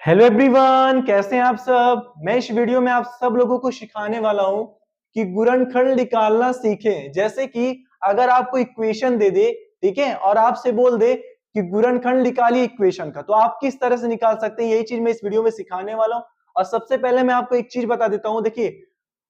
Hello everyone, कैसे हैं आप सब। मैं इस वीडियो में आप सब लोगों को सिखाने वाला हूं कि गुणनखंड निकालना सीखें। जैसे कि अगर आपको इक्वेशन दे दे, ठीक है, और आपसे बोल दे कि गुणनखंड निकालिए इक्वेशन का, तो आप किस तरह से निकाल सकते हैं, यही चीज मैं इस वीडियो में सिखाने वाला हूं। और सबसे पहले मैं आपको एक चीज बता देता हूं। देखिए,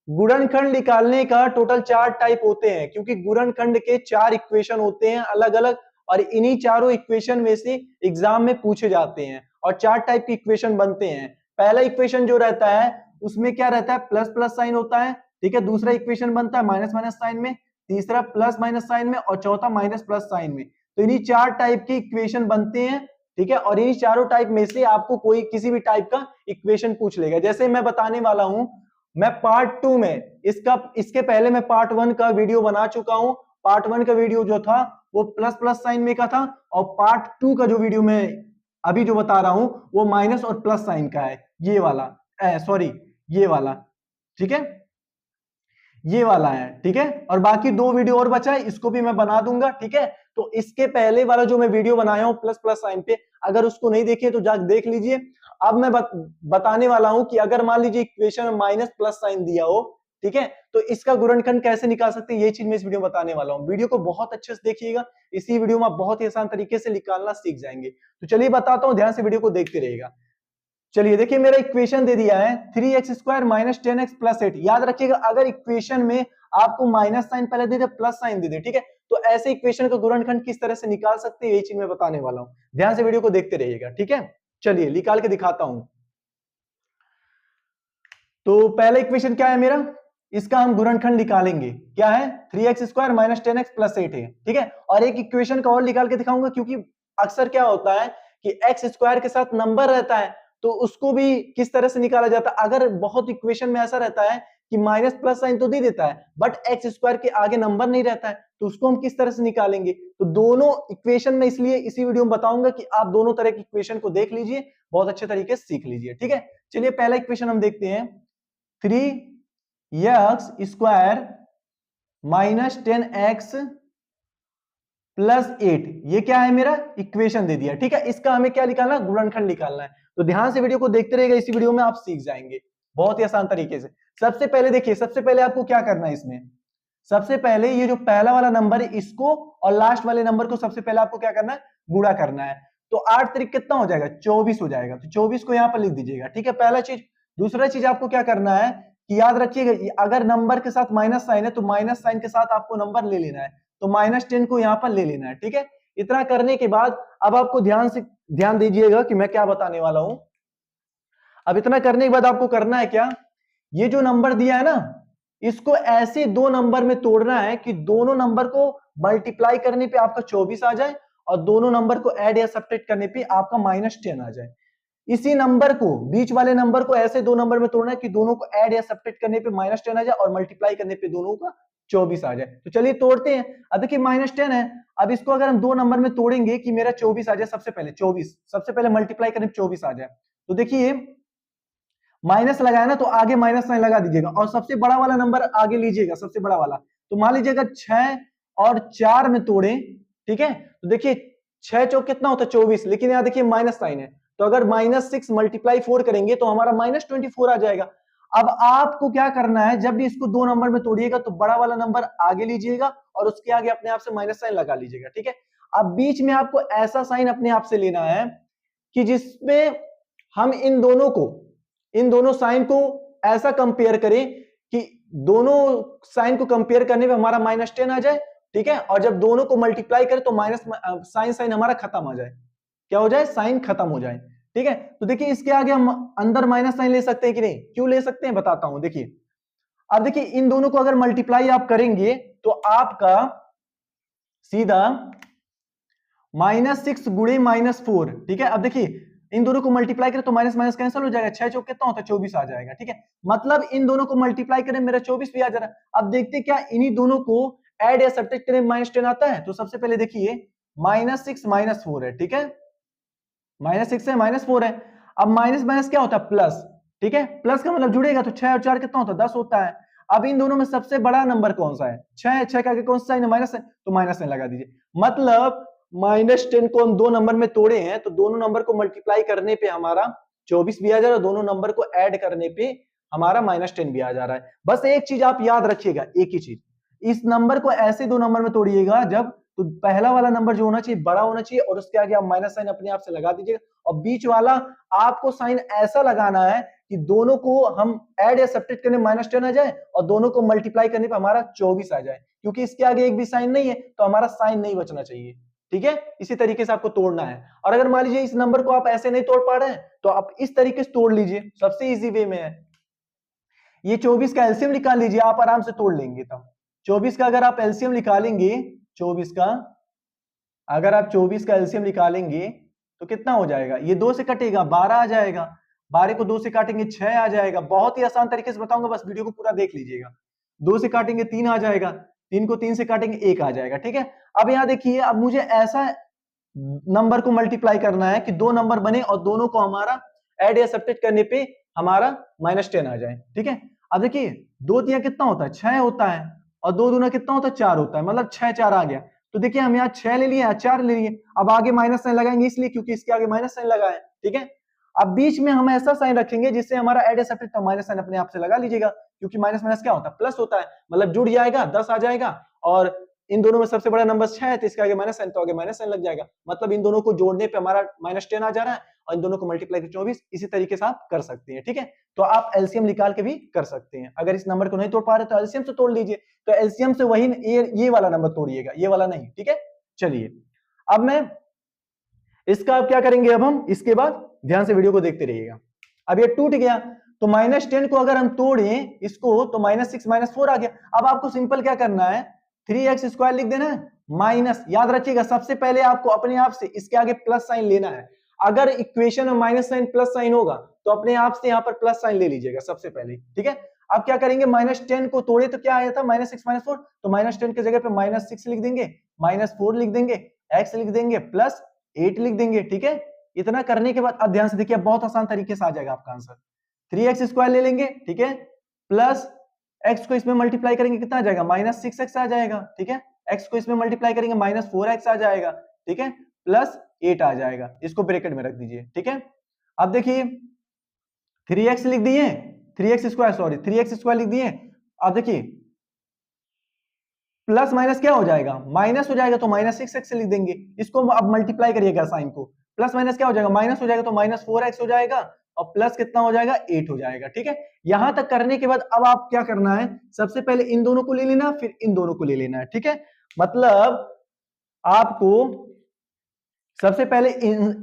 गुणनखंड निकालने का टोटल 4 टाइप होते हैं, क्योंकि गुणनखंड के 4 इक्वेशन होते हैं अलग अलग, और इन्हीं चारों इक्वेशन में से एग्जाम में पूछे जाते हैं और 4 टाइप की इक्वेशन बनते हैं। पहला इक्वेशन जो रहता है उसमें क्या रहता है, प्लस प्लस साइन होता है, ठीक है। दूसरा इक्वेशन बनता है माइनस माइनस साइन में, तीसरा प्लस माइनस साइन में, और चौथा माइनस प्लस साइन में। तो इन्हीं 4 टाइप के इक्वेशन बनते हैं, ठीक है। और इन्हीं चारों टाइप में से आपको कोई किसी भी टाइप का इक्वेशन पूछ लेगा। जैसे मैं बताने वाला हूं, मैं पार्ट 2 में इसके पहले मैं पार्ट 1 का वीडियो बना चुका हूं। पार्ट 1 का वीडियो जो था वो प्लस प्लस साइन में का था, और पार्ट 2 का जो वीडियो मैं अभी जो बता रहा हूं वो माइनस और प्लस साइन का है। ये वाला, सॉरी, ये वाला, ठीक है, ये वाला है, ठीक है। और बाकी 2 वीडियो और बचा है, इसको भी मैं बना दूंगा, ठीक है। तो इसके पहले वाला जो मैं वीडियो बनाया हूं प्लस प्लस साइन पे, अगर उसको नहीं देखे तो जाकर देख लीजिए। अब मैं बताने वाला हूं कि अगर मान लीजिए इक्वेशन में माइनस प्लस साइन दिया हो, ठीक है, तो इसका गुणनखंड कैसे निकाल सकते हैं, ये चीज मैं इस वीडियो में बताने वाला हूं। वीडियो को बहुत अच्छे से देखिएगा, इसी वीडियो में आप बहुत ही आसान तरीके से निकालना सीख जाएंगे। तो चलिए बताता हूं, ध्यान से वीडियो को देखते रहिएगा। चलिए देखिए, मेरा इक्वेशन दे दिया है 3x² माइनस 10x प्लस 8। याद रखिएगा, अगर इक्वेशन में आपको माइनस साइन पहले दे दे, प्लस साइन दे दे, ठीक है, तो ऐसे इक्वेशन का गुणनखंड किस तरह से निकाल सकते हैं, यही चीज मैं बताने वाला हूं। ध्यान से वीडियो को देखते रहिएगा, ठीक है। चलिए निकाल के दिखाता हूं। तो पहला इक्वेशन क्या है मेरा, इसका हम गुणनखंड निकालेंगे। क्या है, 3x² माइनस 10x प्लस 8 है, ठीक है। और एक इक्वेशन का और निकाल के दिखाऊंगा, क्योंकि अक्सर क्या होता है कि एक्स स्क्वायर के साथ नंबर रहता है, तो उसको भी किस तरह से निकाला जाता है। अगर बहुत इक्वेशन में ऐसा रहता है कि माइनस प्लस साइन तो दे देता है, बट एक्स स्क्वायर के आगे नंबर नहीं रहता है, तो उसको हम किस तरह से निकालेंगे। तो दोनों इक्वेशन में इसलिए इसी वीडियो में बताऊंगा कि आप दोनों तरह की इक्वेशन को देख लीजिए, बहुत अच्छे तरीके से सीख लीजिए, ठीक है। चलिए पहला इक्वेशन हम देखते हैं, 3x² माइनस 10x प्लस 8, ये क्या है, मेरा इक्वेशन दे दिया, ठीक है। इसका हमें क्या निकालना है, गुणनखंड निकालना है। तो ध्यान से वीडियो को देखते रहिएगा, इसी वीडियो में आप सीख जाएंगे बहुत ही आसान तरीके से। सबसे पहले देखिए, सबसे पहले आपको क्या करना है इसमें, सबसे पहले ये जो पहला वाला नंबर है इसको और लास्ट वाले नंबर को सबसे पहले आपको क्या करना है, गुणा करना है। तो 8 तरीक कितना हो जाएगा, 24 हो जाएगा। तो 24 को यहां पर लिख दीजिएगा, ठीक है, पहला चीज। दूसरा चीज आपको क्या करना है कि याद रखिएगा, अगर नंबर के साथ माइनस साइन है तो माइनस साइन के साथ आपको नंबर ले लेना है, तो -10 को यहां पर ले लेना है, ठीक है। इतना करने के बाद अब आपको ध्यान दीजिएगा कि मैं क्या बताने वाला हूं। अब इतना करने के बाद आपको करना है क्या, ये जो नंबर दिया है ना, इसको ऐसे 2 नंबर में तोड़ना है कि दोनों नंबर को मल्टीप्लाई करने पे आपका 24 आ जाए, और दोनों नंबर को ऐड या सब्ट्रैक्ट करने पे आपका -10 आ जाए। इसी नंबर को, बीच वाले नंबर को ऐसे 2 नंबर में तोड़ना है कि दोनों को ऐड या सब्ट्रैक्ट करने पे -10 आ जाए, और मल्टीप्लाई करने पे दोनों का 24 आ जाए। तो चलिए तोड़ते हैं। अब देखिए -10 है, अब इसको अगर हम 2 नंबर में तोड़ेंगे कि मेरा 24 आ जाए, सबसे पहले 24, सबसे पहले मल्टीप्लाई करने पे 24 आ जाए, तो देखिए माइनस लगाया ना, तो आगे माइनस साइन लगा दीजिएगा, और सबसे बड़ा वाला नंबर आगे लीजिएगा, सबसे बड़ा वाला। तो मान लीजिएगा 6 और 4 में तोड़े, ठीक है, तो देखिए 6 चौक कितना होता है, 24, लेकिन यहां देखिए माइनस साइन है, तो अगर -6 मल्टीप्लाई 4 करेंगे तो हमारा -24 आ जाएगा। अब आपको क्या करना है, जब भी इसको 2 नंबर में तोड़िएगा तो बड़ा वाला नंबर आगे लीजिएगा, और उसके आगे अपने आप से माइनस साइन लगा लीजिएगा, ठीक है। अब बीच में आपको ऐसा साइन अपने आप से लेना है कि जिसमें हम इन दोनों साइन को ऐसा कंपेयर करें कि दोनों साइन को कंपेयर करने पे हमारा -10 आ जाए, ठीक है। और जब दोनों को मल्टीप्लाई करें तो माइनस साइन हमारा खत्म हो जाए, क्या हो जाए, साइन खत्म हो जाए, ठीक है। तो देखिए इसके आगे हम अंदर माइनस साइन ले सकते हैं कि नहीं, क्यों ले सकते हैं बताता हूं। देखिए अब देखिए, इन दोनों को अगर मल्टीप्लाई आप करेंगे तो आपका सीधा -6 गुणे -4, ठीक है। अब देखिए इन दोनों को मल्टीप्लाई करें तो माइनस माइनस कैंसिल हो जाएगा, 6 चौक कितना होता है, 24 आ जाएगा, ठीक है। मतलब इन दोनों को मल्टीप्लाई करें, मेरा 24 भी आ जा रहा है। अब देखते क्या इन्हीं दोनों को ऐड या सब्ट्रैक्ट करें -10 आता है। तो सबसे पहले देखिए -6 -4 है, ठीक है, -6 है -4 है। अब माइनस माइनस क्या होता है, प्लस, ठीक है, प्लस का मतलब जुड़ेगा, तो 6 और 4 कितना होता है, 10 होता है। अब इन दोनों में सबसे बड़ा नंबर कौन सा है, 6 है, 6 का आगे कौन सा साइन है, माइनस है, तो माइनस साइन लगा दीजिए। मतलब -10 को हम 2 नंबर में तोड़े हैं, तो दोनों नंबर को मल्टीप्लाई करने पे हमारा 24 भी आ जा रहा है, दोनों नंबर को ऐड करने पे हमारा -10 भी आ जा रहा है। बस एक चीज आप याद रखिएगा, एक ही चीज, इस नंबर को ऐसे दो नंबर में तोड़िएगा जब तो पहला वाला नंबर जो होना चाहिए बड़ा होना चाहिए और उसके आगे आप माइनस साइन अपने आप से लगा दीजिएगा, और बीच वाला आपको साइन ऐसा लगाना है कि दोनों को हम ऐड या सब्ट्रैक्ट करने -10 आ जाए और दोनों को मल्टीप्लाई करने पे हमारा 24 आ जाए, क्योंकि इसके आगे एक भी साइन नहीं है तो हमारा साइन नहीं बचना चाहिए। ठीक है, इसी तरीके से आपको तोड़ना है। और अगर मान लीजिए इस नंबर को आप ऐसे नहीं तोड़ पा रहे हैं तो आप इस तरीके से तोड़ लीजिए, सबसे इजी वे में है। ये 24 का एलसीएम निकाल लीजिए, आप आराम से तोड़ लेंगे। तब 24 का अगर आप एलसीएम निकालेंगे, 24 का अगर आप 24 का एलसीएम निकालेंगे तो कितना हो जाएगा, ये 2 से कटेगा 12 आ जाएगा, 12 को 2 से काटेंगे 6 आ जाएगा। बहुत ही आसान तरीके से बताऊंगा, बस वीडियो को पूरा देख लीजिएगा। 2 से काटेंगे 3 आ जाएगा, 3 को 3 से काटेंगे 1 आ जाएगा। ठीक है, अब यहां देखिए, अब मुझे ऐसा नंबर को मल्टीप्लाई करना है कि दो नंबर बने और दोनों को हमारा ऐड या सब्ट्रैक्ट करने पे हमारा -10 आ जाए। ठीक है, अब देखिए 2 तिया कितना होता है, 6 होता है, और 2 दूना कितना होता है, 4 होता है, मतलब 6 4 आ गया। तो देखिए हम यहाँ 6 ले लिए, यहाँ 4 ले लिए, अब आगे माइनस साइन लगाएंगे इसलिए क्योंकि इसके आगे माइनस साइन लगा है। ठीक है, अब बीच में हम ऐसा साइन रखेंगे जिससे हमारा ऐड या सब्ट्रैक्ट, माइनस साइन अपने आप से लगा लीजिएगा, क्योंकि माइनस माइनस क्या होता है, प्लस होता है, मतलब जुड़ जाएगा 10 आ जाएगा, और इन दोनों में सबसे बड़ा नंबर 6 है तो इसके आगे माइनस साइन, तो आगे माइनस साइन लग जाएगा, मतलब इन दोनों को जोड़ने पे हमारा -10 आ जा रहा है और इन दोनों को मल्टीप्लाई करके 24। इसी तरीके से आप कर सकते हैं। ठीक है, तो आप एलसीएम निकाल के भी कर सकते हैं। अगर इस नंबर को नहीं तोड़ पा रहे तो एलसीएम से तोड़ लीजिए, तो एलसीएम से वही ये वाला नंबर तोड़िएगा, ये वाला नहीं। ठीक है, चलिए अब मैं इसका अब क्या करेंगे, अब हम इसके बाद ध्यान से वीडियो को देखते रहिएगा। अब ये टूट गया तो -10 को अगर हम तोड़ें इसको तो -6 -4 आ गया। अब आपको सिंपल क्या करना है, 3x² लिख देना है, माइनस, याद रखिएगा सबसे पहले आपको अपने आप से इसके आगे प्लस साइन लेना है। अगर इक्वेशन में माइनस साइन प्लस साइन होगा तो अपने आप से यहाँ पर प्लस साइन ले लीजिएगा सबसे पहले। ठीक है, अब क्या करेंगे, -10 को तोड़े तो क्या आया था, -6 -4, तो -10 की जगह पे -6 लिख देंगे, -4 लिख देंगे, x लिख देंगे, +8 लिख देंगे। ठीक है, इतना करने के बाद अब ध्यान से देखिए, बहुत आसान तरीके से आ जाएगा आपका आंसर। 3x² ले लेंगे, ठीक है, प्लस x को इसमें मल्टीप्लाई करेंगे कितना आ जाएगा, -6x आ जाएगा। ठीक है, x को इसमें मल्टीप्लाई करेंगे -4x आ जाएगा। ठीक है, +8 आ जाएगा, इसको ब्रैकेट में रख दीजिए। ठीक है, अब देखिए 3x लिख दिए, 3x² लिख दिए। अब देखिए प्लस माइनस क्या हो जाएगा, माइनस हो जाएगा तो -6x लिख देंगे, इसको अब मल्टीप्लाई करिएगा साइन को, प्लस माइनस क्या हो जाएगा, माइनस हो जाएगा तो -4x हो जाएगा, और प्लस कितना हो जाएगा, 8 हो जाएगा। ठीक है, यहां तक करने के बाद अब आप क्या करना है, सबसे पहले इन दोनों को ले लेना, फिर इन दोनों को ले लेना है। ठीक है, मतलब आपको सबसे पहले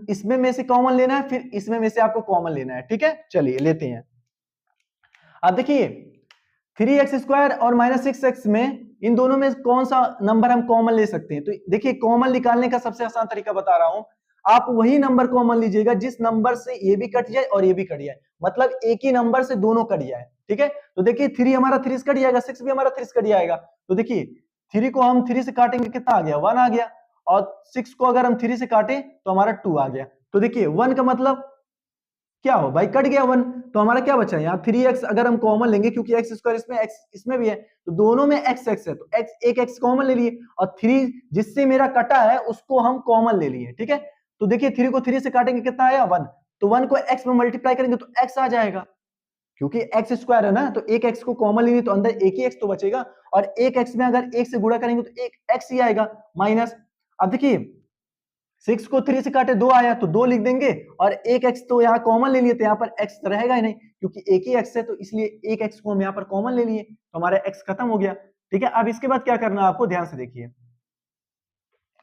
इसमें में से कॉमन लेना है, फिर इसमें में से आपको कॉमन लेना है। ठीक है, चलिए लेते हैं। अब देखिए 3x² और -6x में इन दोनों में कौन सा नंबर हम कॉमन ले सकते हैं, तो देखिए कॉमन निकालने का सबसे आसान तरीका बता रहा हूं, आप वही नंबर कॉमन लीजिएगा जिस नंबर से ये भी कट जाए और ये भी कट जाए, मतलब एक ही नंबर से दोनों कट जाए। ठीक है, तो देखिए 3 हमारा 3 से कट जाएगा, 6 भी हमारा 3 से कट जाएगा, तो देखिए 3 को हम 3 से काटेंगे कितना आ गया, 1 आ गया, और 6 को अगर हम 3 से काटे तो हमारा 2 आ गया। तो देखिए 1 का मतलब क्या हो भाई, कट गया 1, तो हमारा क्या बचा है यहाँ 3x, अगर हम कॉमन लेंगे क्योंकि x² इसमें x इसमें भी है तो दोनों में x x है, तो x एक x कॉमन ले लिए, और 3 जिससे मेरा कटा है उसको हम कॉमन ले लिए। ठीक है, तो देखिए 3 को 3 से काटेंगे कितना आया, 1, तो 1 को x में मल्टीप्लाई करेंगे तो x आ जाएगा, क्योंकि x² है ना, तो एक x को कॉमन लेंगे तो अंदर एक ही x तो बचेगा, और एक x में अगर 1 से गुणा करेंगे तो एक x ही आएगा माइनस। अब देखिए 6 को 3 से काटे 2 आया तो 2 लिख देंगे, और एक x तो यहाँ कॉमन ले लिए तो यहाँ पर x रहेगा ही नहीं क्योंकि एक ही x है, तो इसलिए एक x को हम यहाँ पर कॉमन ले लिए तो हमारा x खत्म हो गया। ठीक है, अब इसके बाद क्या करना है आपको, ध्यान से देखिए,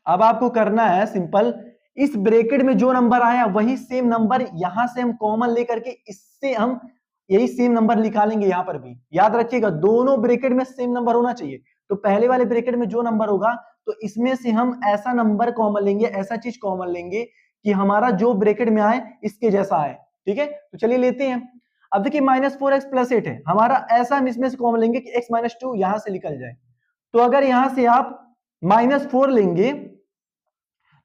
अब आपको करना है सिंपल, इस ब्रैकेट में जो नंबर आया वही सेम नंबर यहां से हम कॉमन लेकर के इससे हम यही सेम नंबर निकालेंगे। यहां पर भी याद रखिएगा दोनों ब्रैकेट में सेम नंबर होना चाहिए, तो पहले वाले ब्रैकेट में जो नंबर होगा तो इसमें से हम ऐसा नंबर कॉमन लेंगे, ऐसा चीज कॉमन लेंगे कि हमारा जो ब्रैकेट में आए इसके जैसा आए। ठीक है, तो चलिए लेते हैं। अब देखिए -4x + 8 है हमारा, ऐसा हम इसमें से कॉमन लेंगे कि x - 2 यहां से निकल जाए, तो अगर यहां से आप -4 लेंगे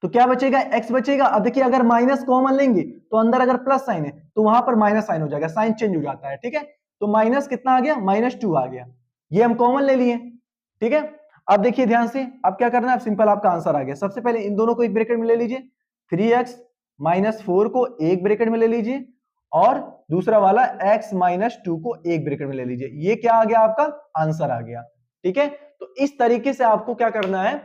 तो क्या बचेगा, x बचेगा। अब देखिए अगर माइनस कॉमन लेंगे तो अंदर अगर प्लस साइन है तो वहां पर माइनस साइन हो जाएगा, साइन चेंज हो जाता है। ठीक है, तो माइनस कितना आ गया, -2 आ गया, ये हम कॉमन ले लिए। ठीक है, अब देखिए ध्यान से, अब क्या करना है, सिंपल आपका आंसर आ गया। सबसे पहले इन दोनों को एक ब्रैकेट में ले लीजिए, 3x - 4 को एक ब्रैकेट में ले लीजिए, और दूसरा वाला x माइनस 2 को एक ब्रैकेट में ले लीजिए। ये क्या आ गया, आपका आंसर आ गया। ठीक है, तो इस तरीके से आपको क्या करना है,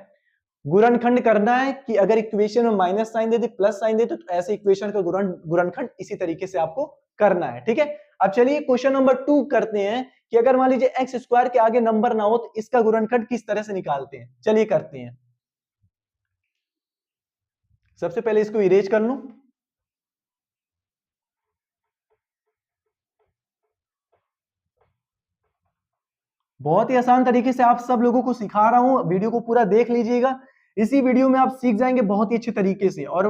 गुणनखंड करना है कि अगर इक्वेशन में माइनस साइन दे दे प्लस साइन दे तो ऐसे इक्वेशन का गुणनखंड इसी तरीके से आपको करना है। ठीक है, अब चलिए क्वेश्चन नंबर 2 करते हैं कि अगर मान लीजिए एक्स स्क्वायर के आगे नंबर ना हो तो इसका गुणनखंड किस तरह से निकालते हैं। चलिए करते हैं। सबसे पहले इसको इरेज कर लूं। बहुत ही आसान तरीके से आप सब लोगों को सिखा रहा हूं, वीडियो को पूरा देख लीजिएगा। इसी वीडियो में आप सीख जाएंगे बहुत ही अच्छे तरीके से और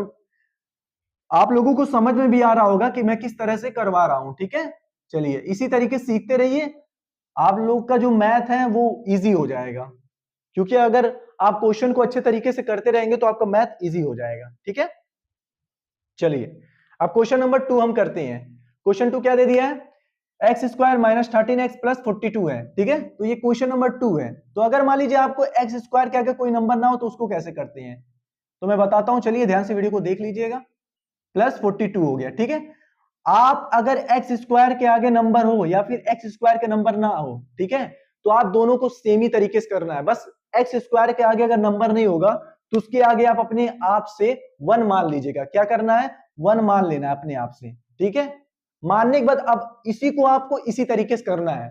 आप लोगों को समझ में भी आ रहा होगा कि मैं किस तरह से करवा रहा हूं। ठीक है, चलिए इसी तरीके से सीखते रहिए, आप लोग का जो मैथ है वो इजी हो जाएगा, क्योंकि अगर आप क्वेश्चन को अच्छे तरीके से करते रहेंगे तो आपका मैथ इजी हो जाएगा। ठीक है, चलिए अब क्वेश्चन नंबर 2 हम करते हैं। क्वेश्चन 2 क्या दे दिया है, x square minus 13x plus 42 है। ठीक है, तो ये क्वेश्चन नंबर 2 है। तो अगर मान लीजिए आपको एक्स स्क्वायर के आगे कोई नंबर ना हो तो उसको कैसे करते हैं, तो मैं बताता हूं, चलिए ध्यान से वीडियो को देख लीजिएगा। प्लस 42 हो गया। ठीक है, आप अगर एक्स स्क्वायर के आगे नंबर हो या फिर एक्स स्क्वायर के नंबर ना हो, ठीक है, तो आप दोनों को सेम ही तरीके से करना है। बस एक्स स्क्वायर के आगे अगर नंबर नहीं होगा तो उसके आगे आप अपने आप से 1 मान लीजिएगा। क्या करना है, 1 मान लेना है अपने आप से। ठीक है, मानने के बाद अब इसी को आपको इसी तरीके से करना है,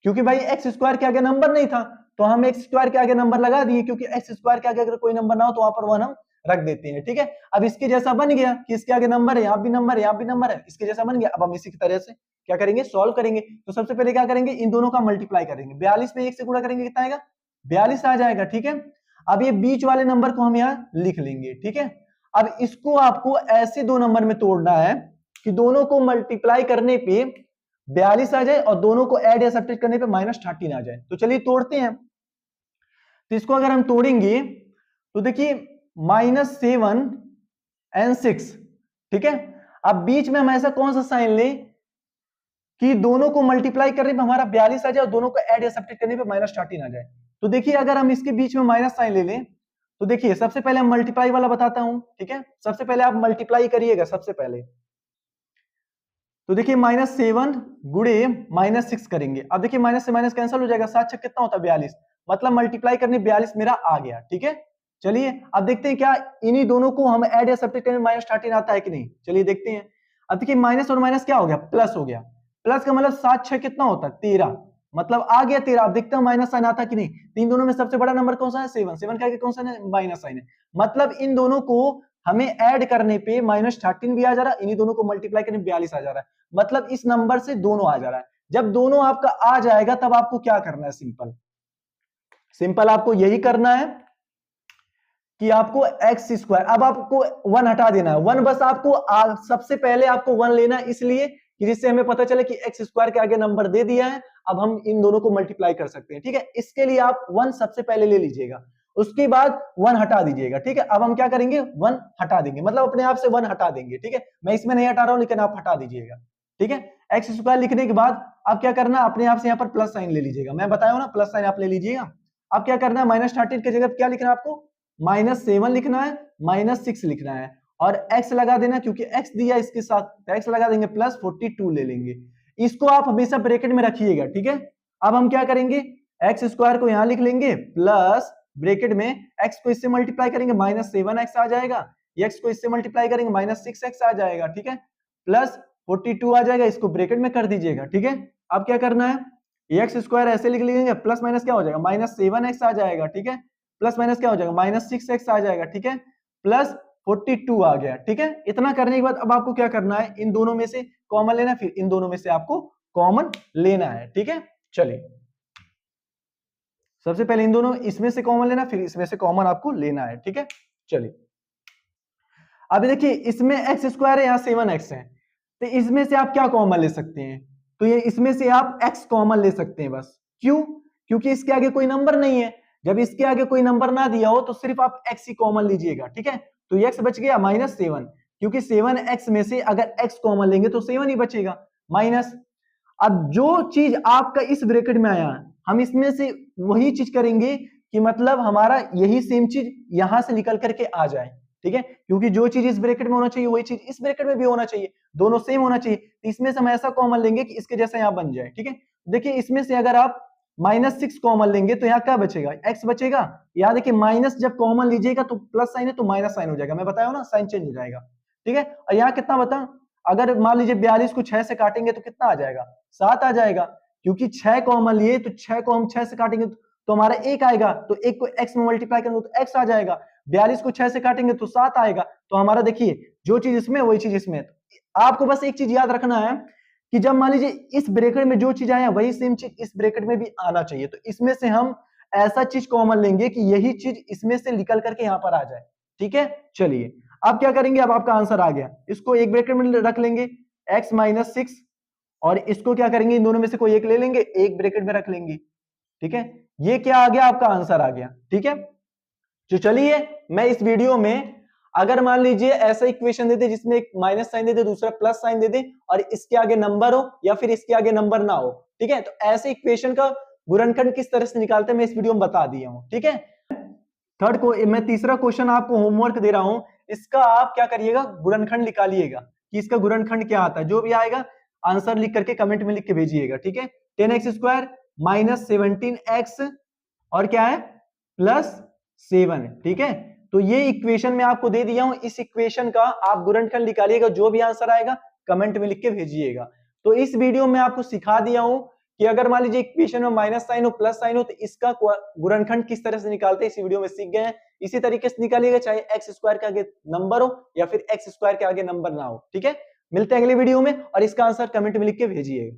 क्योंकि भाई एक्स स्क्वायर के आगे नंबर नहीं था तो हम एक्स स्क्वायर के आगे नंबर लगा दिए, क्योंकि एक्स स्क्वायर के आगे अगर कोई नंबर ना हो तो वहां पर 1 हम रख देते हैं। ठीक है, अब इसके जैसा बन गया कि इसके आगे नंबर है, यहाँ भी नंबर है, यहाँ भी नंबर है, इसके जैसा बन गया। अब हम इसी की तरह से क्या करेंगे, सॉल्व करेंगे। तो सबसे पहले क्या करेंगे, इन दोनों का मल्टीप्लाई करेंगे। 42 में 1 से गुणा करेंगे, कितना आएगा, 42 आ जाएगा। ठीक है, अब ये बीच वाले नंबर को हम यहाँ लिख लेंगे। ठीक है, अब इसको आपको ऐसे दो नंबर में तोड़ना है कि दोनों को मल्टीप्लाई करने पे 42 आ जाए और दोनों को ऐड या सब्ट्रैक्ट करने पे माइनस 13 आ जाए। तो चलिए तोड़ते हैं। तो इसको अगर हम तोड़ेंगे तो देखिए -7 and 6। ठीक है, अब बीच में हम ऐसा कौन सा साइन लें कि दोनों को मल्टीप्लाई करने पे हमारा 42 आ जाए और दोनों को ऐड या सब्ट्रैक्ट करने पे -13 आ जाए। तो देखिए अगर हम इसके बीच में माइनस साइन ले लें तो देखिए सबसे पहले हम मल्टीप्लाई वाला बताता हूं। ठीक है, सबसे पहले आप मल्टीप्लाई करिएगा सबसे पहले। तो देखिए -7 गुणे -6 करेंगे। अब देखिए माइनस से माइनस कैंसिल हो जाएगा, 7 6 कितना होता है 42, मतलब मल्टीप्लाई करने 42 मेरा आ गया। ठीक है, चलिए अब देखते हैं क्या इन्हीं दोनों को हम ऐड या सब्ट्रैक्ट करने में -13 आता है कि नहीं। चलिए देखते हैं। अब देखिए माइनस और माइनस क्या हो गया, प्लस हो गया। प्लस का मतलब 7 6 कितना होता है 13, मतलब आ गया 13। अब देखते हैं माइनस साइन आता कि नहीं। तीन दोनों में सबसे बड़ा नंबर कौन सा है, 7। 7 का आगे कौन सा है, माइनस साइन है। मतलब इन दोनों को हमें ऐड करने पे -13 भी आ जा रहा है, इन्हीं दोनों को मल्टीप्लाई करने पे 42 आ जा रहा है, मतलब इस नंबर से दोनों आ जा रहा है। जब दोनों आपका आ जाएगा तब आपको क्या करना है, सिंपल सिंपल आपको यही करना है कि आपको एक्स स्क्वायर, अब आपको 1 हटा देना है। 1 बस आपको सबसे पहले आपको 1 लेना है, इसलिए कि जिससे हमें पता चले कि एक्स स्क्वायर के आगे नंबर दे दिया है, अब हम इन दोनों को मल्टीप्लाई कर सकते हैं। ठीक है, इसके लिए आप 1 सबसे पहले ले लीजिएगा, उसके बाद 1 हटा दीजिएगा। ठीक है, अब हम क्या करेंगे, 1 हटा देंगे, मतलब अपने आप से 1 हटा देंगे। ठीक है, मैं इसमें नहीं हटा रहा हूं लेकिन आप हटा दीजिएगा। ठीक है, एक्स स्क्वायर लिखने के बाद आप क्या करना, अपने आप से यहाँ पर प्लस साइन ले लीजिएगा। मैं बताया ना, प्लस साइन आप ले लीजिएगा। अब क्या करना है, -13 की जगह क्या लिखना है आपको, -7 लिखना है, -6 लिखना है और x लगा देना, क्योंकि x दिया इसके साथ, तो x लगा देंगे, प्लस 42 ले लेंगे। इसको आप हमेशा ब्रैकेट में रखिएगा। ठीक है, अब हम क्या करेंगे, एक्स स्क्वायर को यहां लिख लेंगे, प्लस ब्रैकेट में x को इससे मल्टीप्लाई करेंगे -7x आ जाएगा, x को इससे मल्टीप्लाई करेंगे -6x आ जाएगा। ठीक है, प्लस 42 आ जाएगा, इसको ब्रैकेट में कर दीजिएगा। ठीक है, अब क्या करना है, एक्स स्क्वायर ऐसे लिख लेंगे, प्लस माइनस क्या हो जाएगा, -7x आ जाएगा। ठीक है, प्लस माइनस क्या हो जाएगा, -6x आ जाएगा। ठीक है, प्लस 42 आ गया। ठीक है, इतना करने के बाद अब आपको क्या करना है, इन दोनों में से कॉमन लेना, फिर इन दोनों में से आपको कॉमन लेना है। ठीक है, चलिए सबसे पहले इन दोनों इसमें से कॉमन लेना, फिर इसमें से कॉमन आपको लेना है। ठीक है, चलिए अब देखिए इसमें एक्स स्क्वायर है, यहाँ 7x है, तो इसमें से आप क्या कॉमन ले सकते हैं, तो ये इसमें से आप x कॉमन ले सकते हैं बस। क्यों, क्योंकि इसके आगे कोई नंबर नहीं है। जब इसके आगे कोई नंबर ना दिया हो तो सिर्फ आप x ही कॉमन लीजिएगा। ठीक है, तो x बच गया -7, क्योंकि 7x में से अगर x कॉमन लेंगे तो 7 ही बचेगा माइनस। अब जो चीज आपका इस ब्रैकेट में आया, हम इसमें से वही चीज करेंगे कि मतलब हमारा यही सेम चीज यहां से निकल करके आ जाए। ठीक है, क्योंकि जो चीज इस ब्रैकेट में होना चाहिए वही चीज इस ब्रैकेट में भी होना चाहिए, दोनों सेम होना चाहिए। तो इसमें से हम ऐसा कॉमन लेंगे कि इसके जैसा यहाँ बन जाए। ठीक है, देखिए इसमें से अगर आप -6 कॉमन लेंगे तो यहाँ क्या बचेगा, x बचेगा। यहाँ देखिए माइनस जब कॉमन लीजिएगा तो प्लस साइन है तो माइनस साइन हो जाएगा, मैं बताया ना, साइन चेंज हो जाएगा। ठीक है, और यहाँ कितना बता, अगर मान लीजिए 42 को 6 से काटेंगे तो कितना आ जाएगा, 7 आ जाएगा, क्योंकि 6 कॉमन लिए तो 6 को हम 6 से काटेंगे तो हमारा 1 आएगा, तो 1 को x में मल्टीप्लाई करेंगे तो x आ जाएगा, 42 को 6 से काटेंगे तो 7 आएगा। तो हमारा देखिए जो चीज इसमें वही चीज इसमें। आपको बस एक चीज याद रखना है कि जब मान लीजिए इस ब्रैकेट में जो चीज आया वही सेम चीज इस ब्रैकेट में भी आना चाहिए, तो इसमें से हम ऐसा चीज कॉमन लेंगे कि यही चीज इसमें से निकल करके यहां पर आ जाए। ठीक है, चलिए अब क्या करेंगे, अब आपका आंसर आ गया, इसको एक ब्रैकेट में रख लेंगे x-6 और इसको क्या करेंगे, इन दोनों में से कोई एक ले लेंगे, एक ब्रैकेट में रख लेंगे। ठीक है, ये क्या आ गया, आपका आंसर आ गया। ठीक है, तो चलिए मैं इस वीडियो में अगर मान लीजिए ऐसा इक्वेशन दे दे जिसमें एक माइनस साइन दे दे दूसरा प्लस साइन दे दे और इसके आगे नंबर हो या फिर इसके आगे नंबर ना हो, ठीक है, तो ऐसे इक्वेशन का गुणनखंड किस तरह से निकालते हैं मैं इस वीडियो में बता दिया हूं। ठीक है, थर्ड को मैं तीसरा क्वेश्चन आपको होमवर्क दे रहा हूं, इसका आप क्या करिएगा, गुणनखंड निकालिएगा कि इसका गुणनखंड क्या आता है, जो भी आएगा आंसर लिख करके कमेंट में लिख के भेजिएगा। ठीक है, 10x² - 17x और क्या है +7। ठीक है, तो ये इक्वेशन मैं आपको दे दिया हूं, इस इक्वेशन का आप गुणनखंड निकालिएगा, जो भी आंसर आएगा कमेंट में लिख के भेजिएगा। तो इस वीडियो में आपको सिखा दिया हूं कि अगर मान लीजिए इक्वेशन में माइनस साइन हो प्लस साइन हो तो इसका गुणनखंड किस तरह से निकालते हैं, इसी वीडियो में सीख गए हैं। इसी तरीके से निकालिएगा, चाहे x² के आगे नंबर हो या फिर x² के आगे नंबर ना हो। ठीक है, मिलते हैं अगले वीडियो में और इसका आंसर कमेंट में लिख के भेजिएगा।